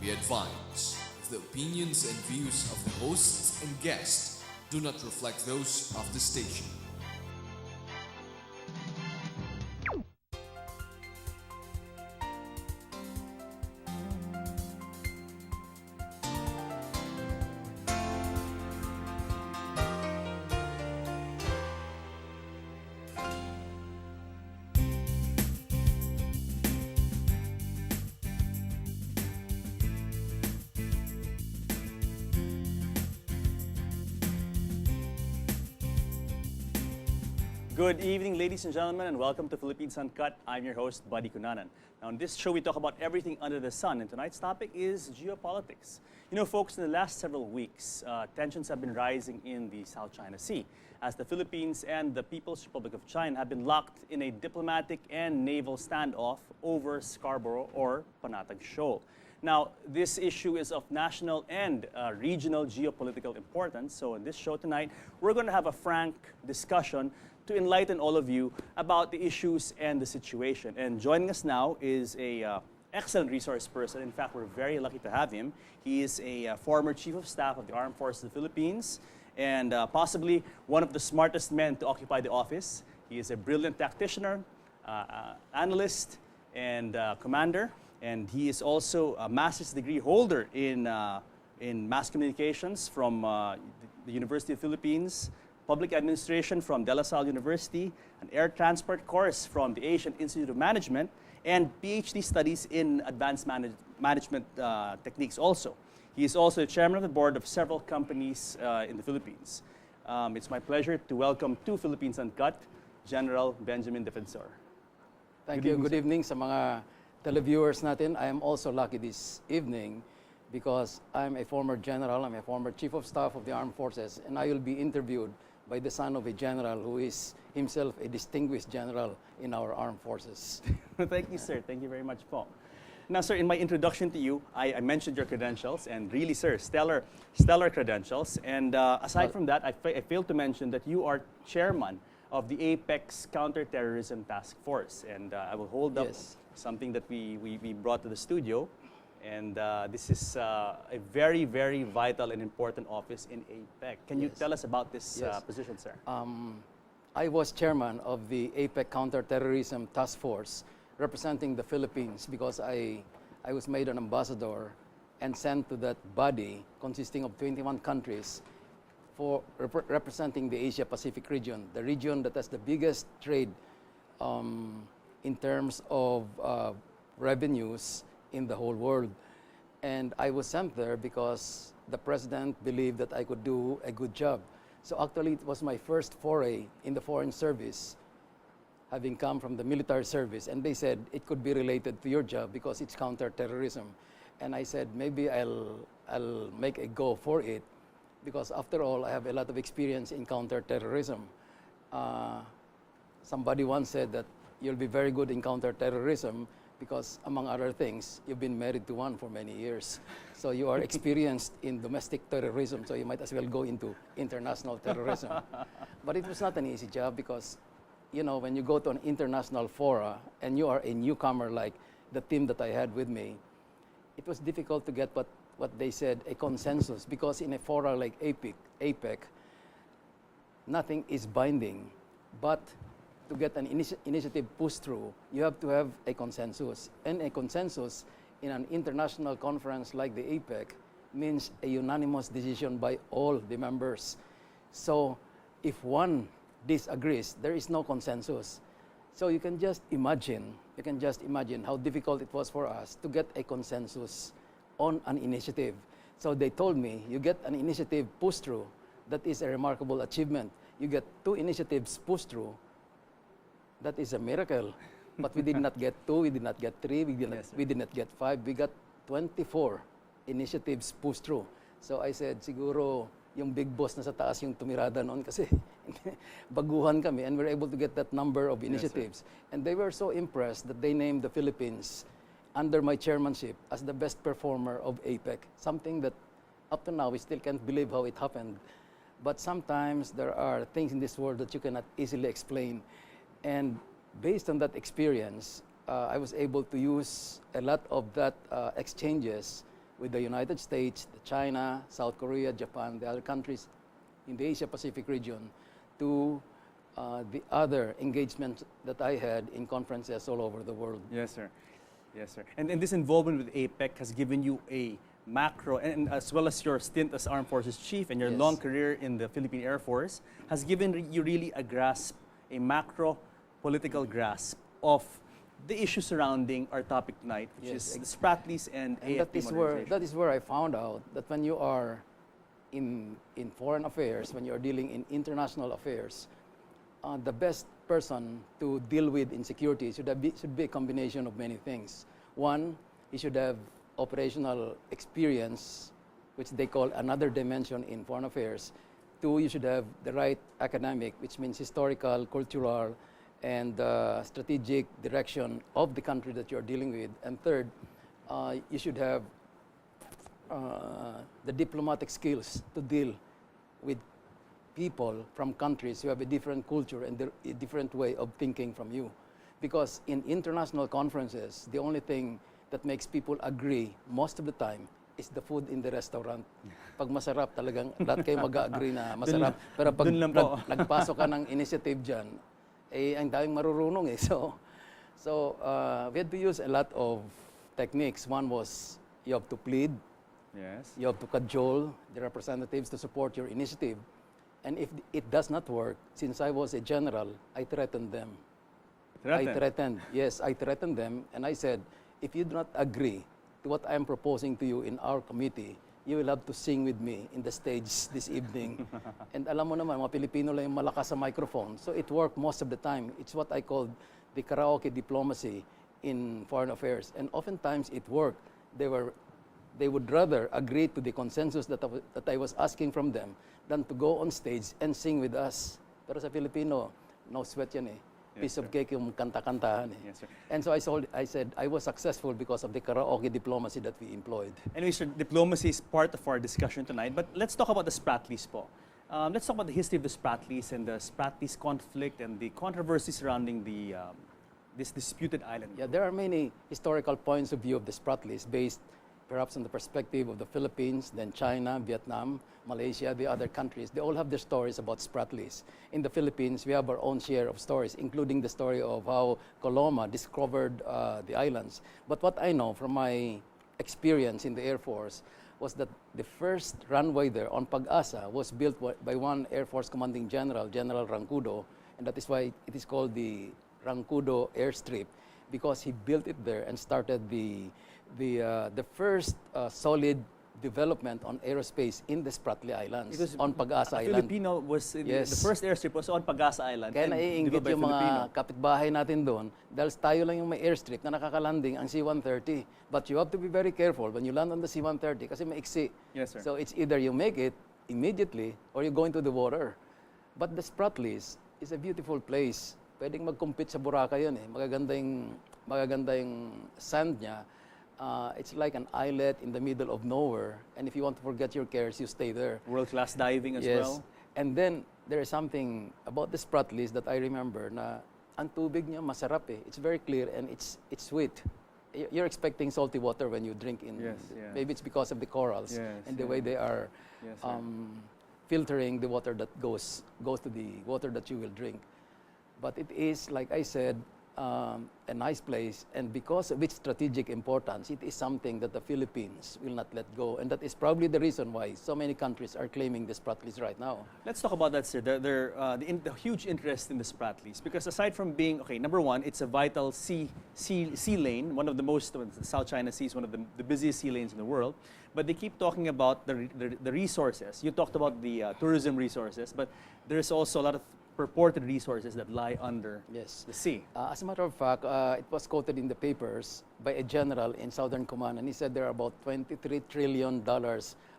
Be advised, the opinions and views of the hosts and guests do not reflect those of the station. Good evening, ladies and gentlemen, and welcome to Philippines Uncut. I'm your host, Buddy Cunanan. Now, on this show, we talk about everything under the sun, and tonight's topic is geopolitics. You know, folks, in the last several weeks, tensions have been rising in the South China Sea as the Philippines and the People's Republic of China have been locked in a diplomatic and naval standoff over Scarborough or Panatag Shoal. Now, this issue is of national and regional geopolitical importance. So in this show tonight, we're going to have a frank discussion to enlighten all of you about the issues and the situation. And joining us now is a excellent resource person. In fact, we're very lucky to have him. He is a former Chief of Staff of the Armed Forces of the Philippines and possibly one of the smartest men to occupy the office. He is a brilliant tactician, analyst, and commander. And he is also a master's degree holder in mass communications from the University of the Philippines, public administration from De La Salle University, an air transport course from the Asian Institute of Management, and PhD studies in advanced management techniques also. He is also the chairman of the board of several companies in the Philippines. It's my pleasure to welcome to Philippines Uncut, General Benjamin Defensor. Thank you. Good evening sa mga televiewers natin. I am also lucky this evening because I'm a former general, I'm a former chief of staff of the armed forces, and I will be interviewed by the son of a general who is himself a distinguished general in our armed forces. Thank you, sir. Thank you very much, Paul. Now, sir, in my introduction to you, I mentioned your credentials, and really, sir, stellar credentials. And aside from that, I failed to mention that you are chairman of the Apex Counterterrorism Task Force. And I will hold up something that we brought to the studio. And this is a very, very vital and important office in APEC. Can you tell us about this position, sir? I was chairman of the APEC Counterterrorism Task Force representing the Philippines because I was made an ambassador and sent to that body consisting of 21 countries for representing the Asia-Pacific region, the region that has the biggest trade in terms of revenues in the whole world. And I was sent there because the president believed that I could do a good job. So actually it was my first foray in the foreign service, having come from the military service, and they said it could be related to your job because it's counterterrorism. And I said maybe I'll make a go for it because after all I have a lot of experience in counterterrorism. Somebody once said that you'll be very good in counterterrorism because, among other things, you've been married to one for many years. So you are experienced in domestic terrorism, so you might as well go into international terrorism. But it was not an easy job because, you know, when you go to an international fora and you are a newcomer like the team that I had with me, it was difficult to get what they said, a consensus, because in a fora like APEC, nothing is binding. But to get an initiative pushed through, you have to have a consensus. And a consensus in an international conference like the APEC means a unanimous decision by all the members. So if one disagrees, there is no consensus. So you can just imagine how difficult it was for us to get a consensus on an initiative. So they told me, you get an initiative pushed through, that is a remarkable achievement. You get 2 initiatives pushed through, that is a miracle. But we did not get 2, we did not get 3, we did not get 5, we got 24 initiatives pushed through. So I said, siguro yung big boss na sa taas yung tumirada noon kasi baguhan kami, and we were able to get that number of initiatives. And they were so impressed that they named the Philippines under my chairmanship as the best performer of APEC, something that up to now we still can't believe how it happened. But sometimes there are things in this world that you cannot easily explain. And based on that experience, I was able to use a lot of that exchanges with the United States, China, South Korea, Japan, the other countries in the Asia-Pacific region, to the other engagements that I had in conferences all over the world. Yes, sir. Yes, sir. And this involvement with APEC has given you a macro, and as well as your stint as Armed Forces Chief and your Yes. long career in the Philippine Air Force, has given you really a grasp, a macro political grasp of the issue surrounding our topic tonight, which Yes, is the Spratlys and And AFP modernization. that is where I found out that when you are in foreign affairs, when you are dealing in international affairs, the best person to deal with insecurity should be a combination of many things. One, he should have operational experience, which they call another dimension in foreign affairs. Two, you should have the right academic, which means historical, cultural, and strategic direction of the country that you're dealing with. And third, you should have the diplomatic skills to deal with people from countries who have a different culture and a different way of thinking from you. Because in international conferences, the only thing that makes people agree most of the time is the food in the restaurant. Pag masarap, talagang lahat kayo mag-agree na masarap. Pero pag dun lang po. nagpasok ka ng initiative dyan, eh, ang daming marurunong eh. So we had to use a lot of techniques. One was you have to plead, Yes. you have to cajole the representatives to support your initiative. And if it does not work, since I was a general, I threatened them. I threatened them, and I said, if you do not agree to what I am proposing to you in our committee, you will have to sing with me in the stage this evening. And alam mo naman, mga Pilipino lang yung malakas sa microphone. So it worked most of the time. It's what I called the karaoke diplomacy in foreign affairs. And oftentimes it worked. They would rather agree to the consensus that I was asking from them than to go on stage and sing with us. Pero sa Filipino, no sweat yan eh. Piece of cake yung kanta-kantahan eh. Yes, sir. And so I said I was successful because of the karaoke diplomacy that we employed. Anyway, sir, diplomacy is part of our discussion tonight, but let's talk about the Spratlys po. Let's talk about the history of the Spratlys and the Spratlys conflict and the controversy surrounding this disputed island. Yeah, there are many historical points of view of the Spratlys based perhaps on the perspective of the Philippines, then China, Vietnam, Malaysia, the other countries. They all have their stories about Spratlys. In the Philippines, we have our own share of stories, including the story of how Coloma discovered the islands. But what I know from my experience in the Air Force was that the first runway there on Pag-asa was built by one Air Force commanding general, General Rancudo, and that is why it is called the Rancudo Airstrip, because he built it there and started the first solid development on aerospace in the Spratly Islands, Because on Pag-asa a Island. Filipino was, Yes. the first airstrip was on Pag-asa Island. Kaya and naiinggit developed by yung mga Filipino. kapitbahay natin doon dahil tayo lang yung may airstrip na nakakalanding ang C-130. But you have to be very careful when you land on the C-130 kasi maiksi. Yes, sir. So it's either you make it immediately or you go into the water. But the Spratlys is a beautiful place. Pwedeng mag-compete sa Boracay yun eh. Magaganda yung sand niya. It's like an islet in the middle of nowhere. And if you want to forget your cares, you stay there. World-class diving as well. And then there is something about the Spratlys that I remember na ang tubig niya masarap eh. It's very clear and it's sweet. You're expecting salty water when you drink in. Yes, yeah. Maybe it's because of the corals Yes, and the yeah. way they are Yes, sir. filtering the water that goes to the water that you will drink. But it is, like I said, a nice place, and because of its strategic importance, it is something that the Philippines will not let go, and that is probably the reason why so many countries are claiming the Spratlys right now. Let's talk about that, sir. The huge interest in the Spratlys, because aside from being, okay, number one, it's a vital sea lane, one of the most, the South China Sea is one of the busiest sea lanes in the world, but they keep talking about the resources. You talked about the tourism resources, but there's also a lot of purported resources that lie under Yes. the sea. As a matter of fact, it was quoted in the papers by a general in Southern Command, and he said there are about $23 trillion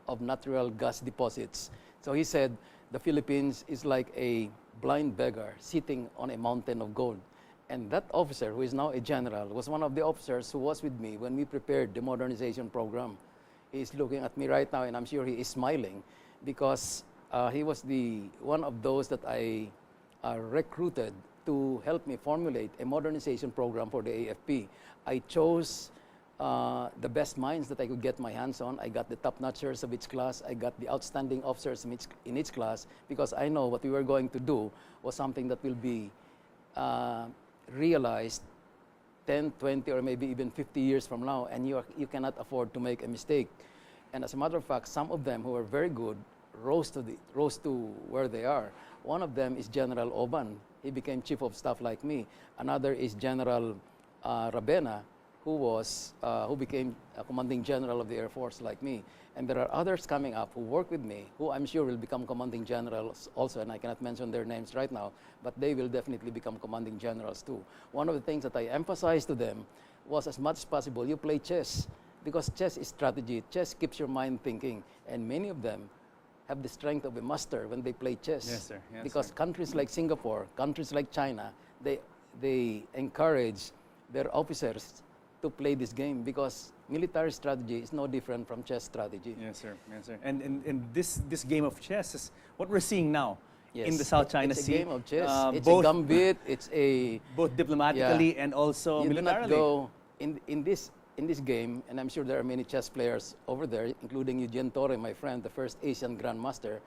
of natural gas deposits. So he said the Philippines is like a blind beggar sitting on a mountain of gold. And that officer, who is now a general, was one of the officers who was with me when we prepared the modernization program. He's looking at me right now, and I'm sure he is smiling because he was one of those that I recruited to help me formulate a modernization program for the AFP. I chose the best minds that I could get my hands on. I got the top-notchers of each class. I got the outstanding officers in each class, because I know what we were going to do was something that will be realized 10, 20, or maybe even 50 years from now, and you cannot afford to make a mistake. And as a matter of fact, some of them who are very good rose to where they are. One of them is General Oban. He became chief of staff like me. Another is General Rabena, who became a commanding general of the Air Force like me. And there are others coming up who work with me, who I'm sure will become commanding generals also, and I cannot mention their names right now, but they will definitely become commanding generals too. One of the things that I emphasized to them was, as much as possible, you play chess, because chess is strategy. Chess keeps your mind thinking, and many of them have the strength of a master when they play chess. Yes, sir. Yes, because sir. countries like Singapore, countries like China, they encourage their officers to play this game, because military strategy is no different from chess strategy. Yes, sir. Yes, sir. And this game of chess is what we're seeing now Yes. in the South China Sea. It's a game of chess. It's both, a gambit. It's a both diplomatically and also you militarily. do not go in this game, and I'm sure there are many chess players over there, including Eugene Torre, my friend, the first Asian grandmaster,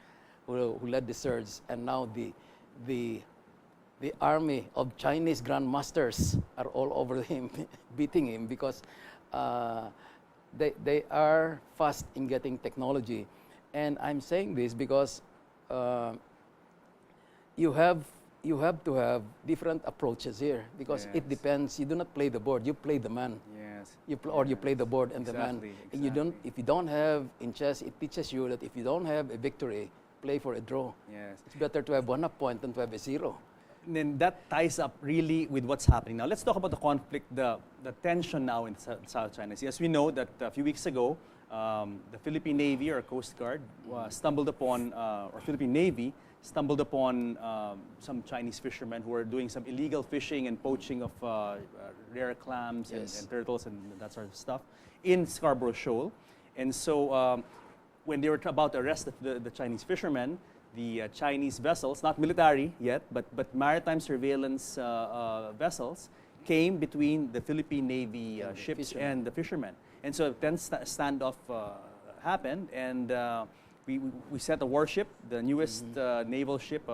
who led the surge, and now the army of Chinese grandmasters are all over him, beating him, because they are fast in getting technology. And I'm saying this because you have to have different approaches here, because it Yes. depends. You do not play the board; you play the man. Yes. Or you play the board and the man. Exactly, And you don't. exactly. If you don't have in chess, it teaches you that if you don't have a victory, play for a draw. Yes. It's better to have 1 point than to have a 0. And then that ties up really with what's happening now. Let's talk about the conflict, the tension now in the South China Sea. As we know that a few weeks ago, the Philippine Navy or Coast Guard stumbled upon, or Philippine Navy stumbled upon some Chinese fishermen who were doing some illegal fishing and poaching of rare clams Yes. and turtles and that sort of stuff in Scarborough Shoal. And so when they were about to arrest the Chinese fishermen, the Chinese vessels, not military yet, but maritime surveillance vessels, came between the Philippine Navy And the ships fishermen. and the fishermen. And so then standoff happened, and we sent a warship, the newest naval ship,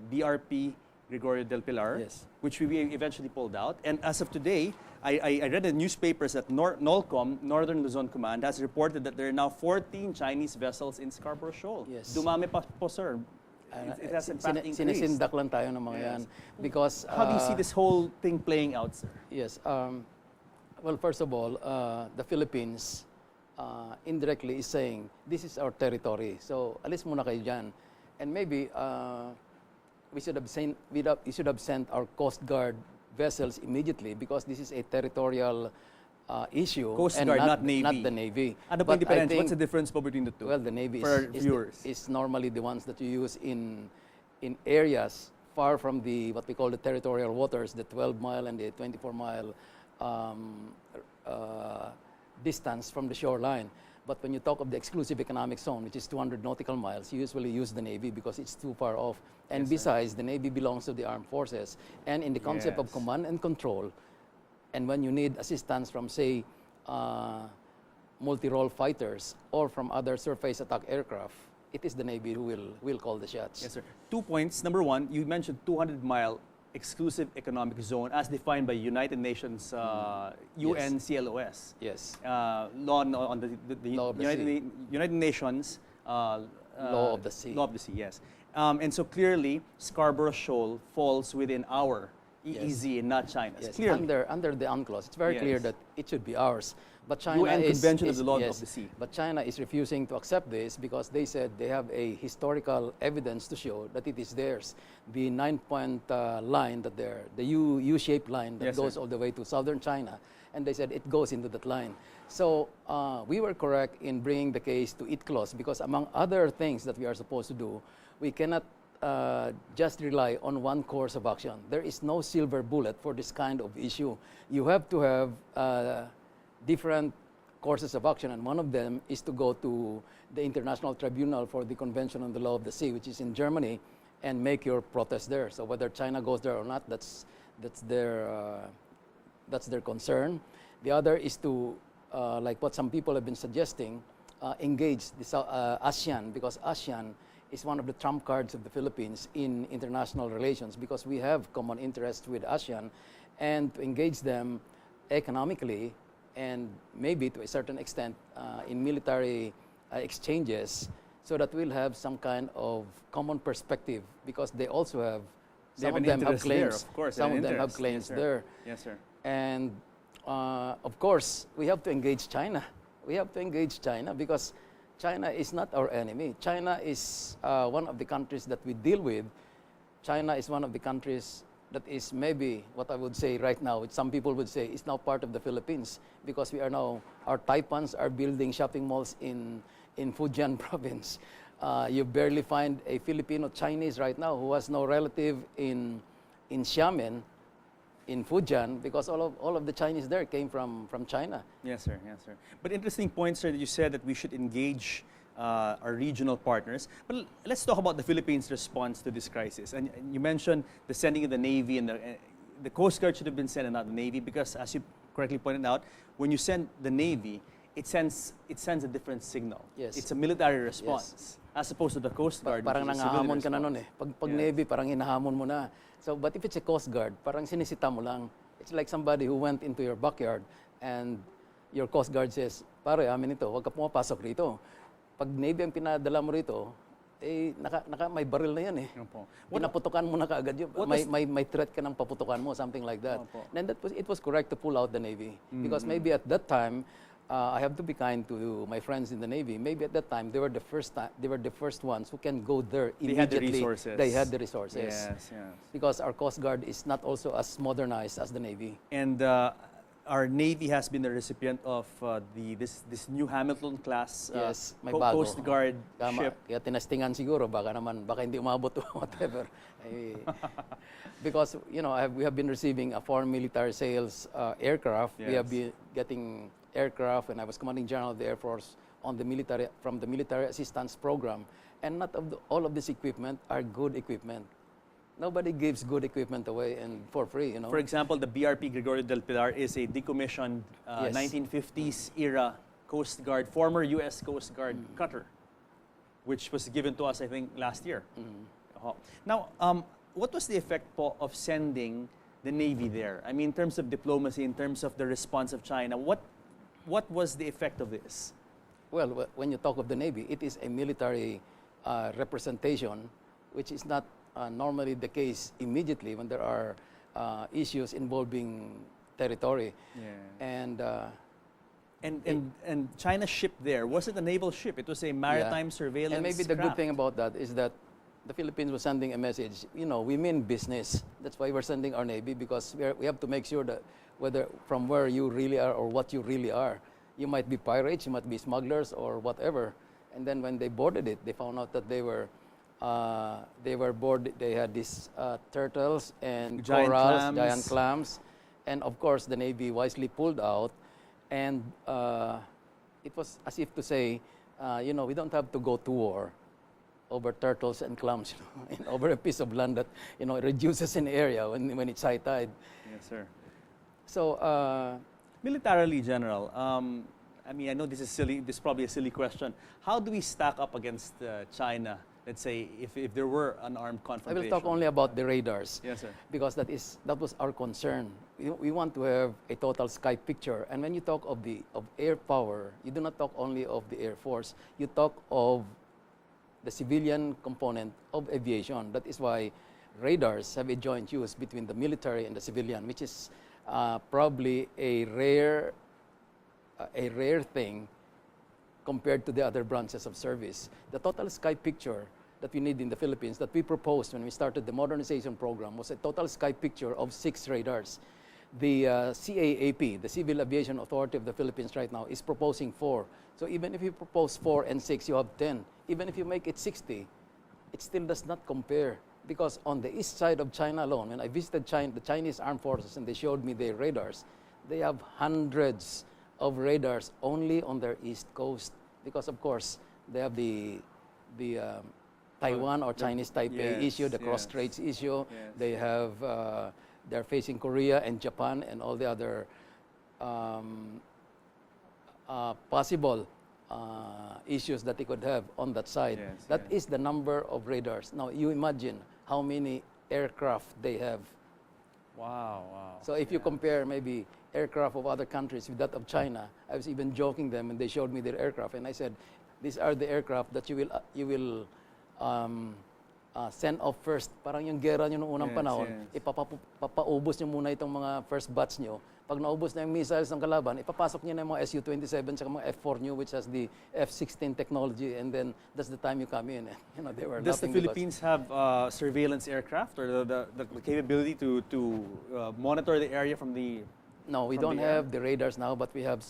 BRP Gregorio del Pilar, Yes. which we eventually pulled out. And as of today, I read in newspapers that NOLCOM, Northern Luzon Command, has reported that there are now 14 Chinese vessels in Scarborough Shoal. Yes. Dumami pa po, sir. It has in fact increased. Sinisindak lang tayo ng mga Yes. yan. Because, How do you see this whole thing playing out, sir? Yes. Well, first of all, the Philippines indirectly is saying, this is our territory. So, alis muna kayo dyan. And maybe we should have sent our Coast Guard vessels immediately, because this is a territorial issue. Coast and Guard, not Navy. Not the Navy. Ano po yung But I difference? think- What's the difference po between the two? Well, the Navy For is viewers. is normally the ones that you use in areas far from what we call the territorial waters, the 12-mile and the 24-mile distance from the shoreline. But when you talk of the exclusive economic zone, which is 200 nautical miles, you usually use the Navy because it's too far off. And Yes, sir. besides, the Navy belongs to the armed forces. And in the concept of Yes. command and control, and when you need assistance from, say, multi-role fighters or from other surface attack aircraft, it is the Navy who will call the shots. Yes, sir. 2 points. Number one, you mentioned 200-mile exclusive economic zone as defined by United Nations UNCLOS. Yes. Law on the Law of the sea. United Nations Law of the sea. Law of the Sea, yes. And so clearly, Scarborough Shoal falls within our EEZ and not China's. Yes, Clearly. under the UNCLOS, it's very clear Yes. that it should be ours. But China UN is, Convention of is- the Law yes, of the Sea. But China is refusing to accept this because they said they have a historical evidence to show that it is theirs. The 9-point line that the U-shaped line that Yes, sir. goes all the way to southern China, and they said it goes into that line. So we were correct in bringing the case to ITCLOS because among other things that we are supposed to do, we cannot just rely on one course of action. There is no silver bullet for this kind of issue. You have to have different courses of action, and one of them is to go to the International Tribunal for the Convention on the Law of the Sea, which is in Germany, and make your protest there. So whether China goes there or not, that's their That's their concern. The other is to, like what some people have been suggesting, engage the ASEAN, because ASEAN is one of the trump cards of the Philippines in international relations, because we have common interests with ASEAN, and to engage them economically and maybe to a certain extent in military exchanges, so that we'll have some kind of common perspective, because they also have, some of them have claims, of course, some of them have claims there. Yes, sir. And of course, we have to engage China. We have to engage China because China is not our enemy. China is one of the countries that we deal with. China is one of the countries that is maybe what I would say right now, which some people would say is now part of the Philippines, because we are now, our Taipans are building shopping malls in Fujian province. You barely find a Filipino Chinese right now who has no relative in Xiamen, in Fujian, because all of the Chinese there came from China. Yes, sir. Yes, sir. But interesting point, sir, that you said that we should engage our regional partners. But let's talk about the Philippines' response to this crisis. And you mentioned the sending of the Navy, and the Coast Guard should have been sent and not the Navy, because as you correctly pointed out, when you send the Navy, it sends a different signal. Yes. It's a military response, as opposed to the Coast Guard. Parang which is a civilian nangahamon ka na nun response. Pag Yes. Navy, parang hinahamon mo na. So, but if it's a Coast Guard, parang sinisita mo lang. It's like somebody who went into your backyard and your Coast Guard says, pare, amin ito, huwag ka pumapasok rito. Pag Navy ang pinadala mo rito, may baril na yan eh. Opo. Pinaputukan mo na kaagad yun. May threat ka ng paputukan mo, something like that. Opo. And it was correct to pull out the Navy. Because maybe at that time, I have to be kind to my friends in the Navy. Maybe at that time, they were the first ones who can go there They had the immediately. resources. They had the resources. Yes, yes. Because our Coast Guard is not also as modernized as the Navy. And our Navy has been the recipient of this new Hamilton class Yes, may bago. Coast Guard Tama. ship. Kaya tinastingan siguro, baka hindi umabot o whatever. Because, we have been receiving a foreign military sales aircraft. Yes. We have been getting aircraft, and I was Commanding General of the Air Force from the Military Assistance Program. And not all of this equipment are good equipment. Nobody gives good equipment away and for free, For example, the BRP Gregorio del Pilar is a decommissioned Yes. 1950s era Coast Guard, former U.S. Coast Guard cutter, which was given to us, I think, last year. Now, what was the effect po of sending the Navy there? I mean, in terms of diplomacy, in terms of the response of China, what was the effect of this? Well, when you talk of the Navy, it is a military representation, which is not normally the case immediately when there are issues involving territory. Yeah. And And China's ship there wasn't a naval ship; it was a maritime surveillance. And maybe the good craft. thing about that is that the Philippines was sending a message. We mean business. That's why we're sending our Navy, because we have to make sure that whether from where you really are or what you really are, you might be pirates, you might be smugglers or whatever. And then when they boarded it, they found out that they were boarded. They had these turtles and Giant corals, clams. giant clams, and of course the Navy wisely pulled out. And it was as if to say, we don't have to go to war over turtles and clams, and over a piece of land that it reduces in area when it's high tide. Yes, sir. So Militarily, General, I mean, I know this is silly. This is probably a silly question. How do we stack up against China? Let's say if there were an armed I confrontation. will talk only about the radars. Yes, sir. Because that was our concern. We want to have a total sky picture. And when you talk of air power, you do not talk only of the Air Force. You talk of the civilian component of aviation. That is why radars have a joint use between the military and the civilian, which is probably a rare thing compared to the other branches of service. The total sky picture that we need in the Philippines, that we proposed when we started the modernization program, was a total sky picture of 6 radars. The CAAP, the Civil Aviation Authority of the Philippines right now, is proposing 4. So even if you propose 4 and 6, you have 10. Even if you make it 60, it still does not compare. Because on the east side of China alone, when I visited the Chinese Armed Forces and they showed me their radars, they have hundreds of radars only on their east coast. Because of course, they have the Taiwan or Chinese Taipei yes, issue, the cross yes. straits issue. Yes. They have they're facing Korea and Japan and all the other possible issues that they could have on that side. Yes, That yes. is the number of radars. Now, you imagine how many aircraft they have. Wow, wow. So if you compare maybe aircraft of other countries with that of China, I was even joking them and they showed me their aircraft, and I said, these are the aircraft that you will send off first. Parang yung gera nyo noong unang Yes, panahon, yes. ipapaubos nyo muna itong mga first batch nyo. Pag naubos na yung missiles ng kalaban, ipapasok nyo na yung mga Su-27 at mga F-4 nyo, which has the F-16 technology, and then that's the time you come in. You know, they were Does the laughing because- Philippines have surveillance aircraft or the capability to monitor the area from the? No, we from don't the air? have the radars now, but we have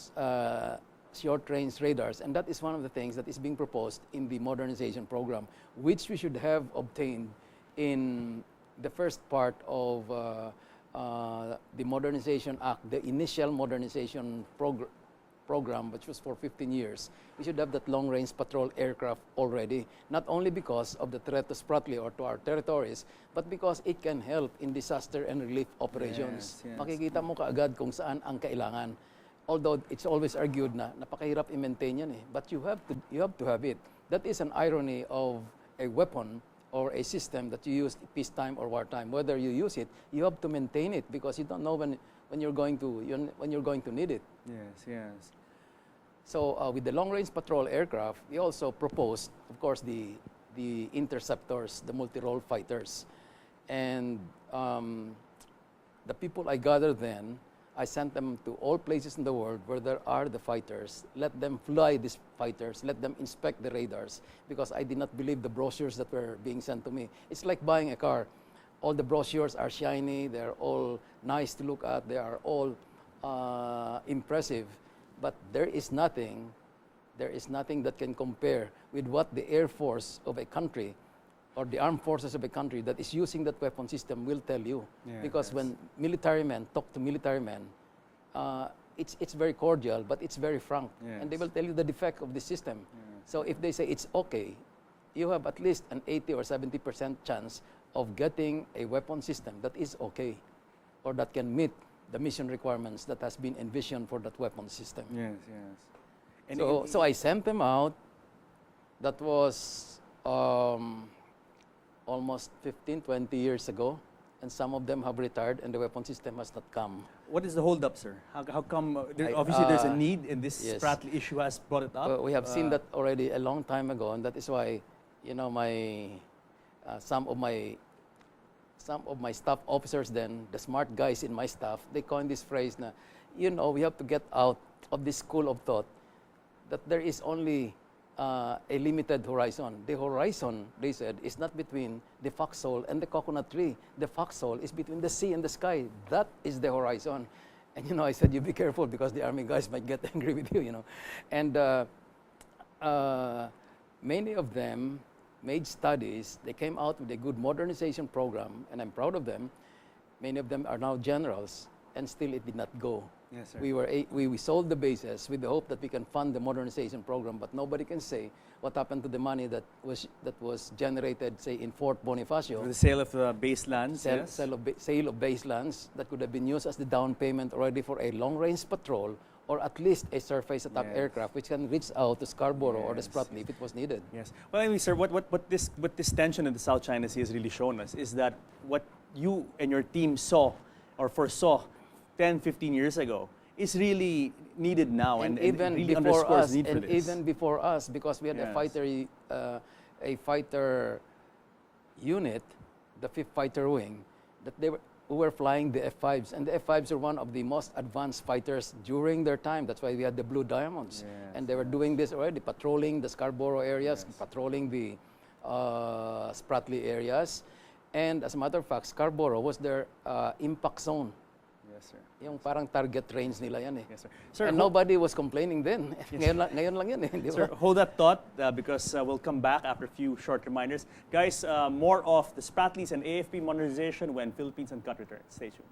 short-range radars, and that is one of the things that is being proposed in the modernization program, which we should have obtained in the first part of the Modernization Act, the initial modernization program, which was for 15 years. We should have that long-range patrol aircraft already, not only because of the threat to Spratly or to our territories, but because it can help in disaster and relief operations. Yes, yes. Makikita mo kaagad kung saan ang kailangan. Although it's always argued na napakahirap i-maintain yan eh, but you have to have it. That is an irony of a weapon or a system that you use peacetime or wartime. Whether you use it, you have to maintain it because you don't know when you're going to need it. Yes, yes. So with the long-range patrol aircraft, we also proposed, of course, the interceptors, the multi-role fighters, and the people I gathered then, I sent them to all places in the world where there are the fighters. Let them fly these fighters. Let them inspect the radars, because I did not believe the brochures that were being sent to me. It's like buying a car. All the brochures are shiny. They're all nice to look at. They are all impressive. But there is nothing that can compare with what the Air Force of a country or the armed forces of a country that is using that weapon system will tell you. Yeah, because yes. when military men talk to military men, it's very cordial, but it's very frank. Yes. And they will tell you the defect of the system. Yeah. So if they say it's okay, you have at least an 80 or 70% chance of getting a weapon system that is okay, or that can meet the mission requirements that has been envisioned for that weapon system. Yes, yes. And So I sent them out. That was almost 15, 20 years ago, and some of them have retired, and the weapon system has not come. what is the holdup, sir? How come? I- Obviously, there's a need, and this yes. Spratly issue has brought it up. We have seen that already a long time ago, and that is why, you know, some of my staff officers then, the smart guys in my staff, they coined this phrase na, you know, we have to get out of this school of thought that there is only a limited horizon. The horizon, they said, is not between the foxhole and the coconut tree. The foxhole is between the sea and the sky. That is the horizon. And, you know, I said, you be careful because the Army guys might get angry with you, you know. And many of them made studies. They came out with a good modernization program, and I'm proud of them. Many of them are now generals, and still it did not go. Yes, sir. We sold the bases with the hope that we can fund the modernization program, but nobody can say what happened to the money that was generated, say, in Fort Bonifacio. For the sale of the baselands, yes. Sale of baselands that could have been used as the down payment already for a long-range patrol, or at least a surface attack Yes. aircraft which can reach out to Scarborough or the Yes, Spratly if it was needed. Yes. Well, I mean, sir, what this tension in the South China Sea has really shown us is that what you and your team saw or foresaw 10, 15 years ago is really needed now, and even really before underscores us, the need for and this. even before us, because we had Yes. a fighter unit, the 5th Fighter Wing, that who were flying the F-5s, and the F-5s are one of the most advanced fighters during their time. That's why we had the Blue Diamonds, Yes, and they were doing this already, patrolling the Scarborough areas, Yes. patrolling the Spratly areas, and as a matter of fact, Scarborough was their impact zone. Yes, sir. Yung parang target range nila yan eh. Yes, sir. Sir, And nobody was complaining then. Ngayon lang yan eh. Di ba? Sir, hold that thought because we'll come back after a few short reminders. Guys, more of the Spratlys and AFP modernization when Philippines Uncut returns. Stay tuned.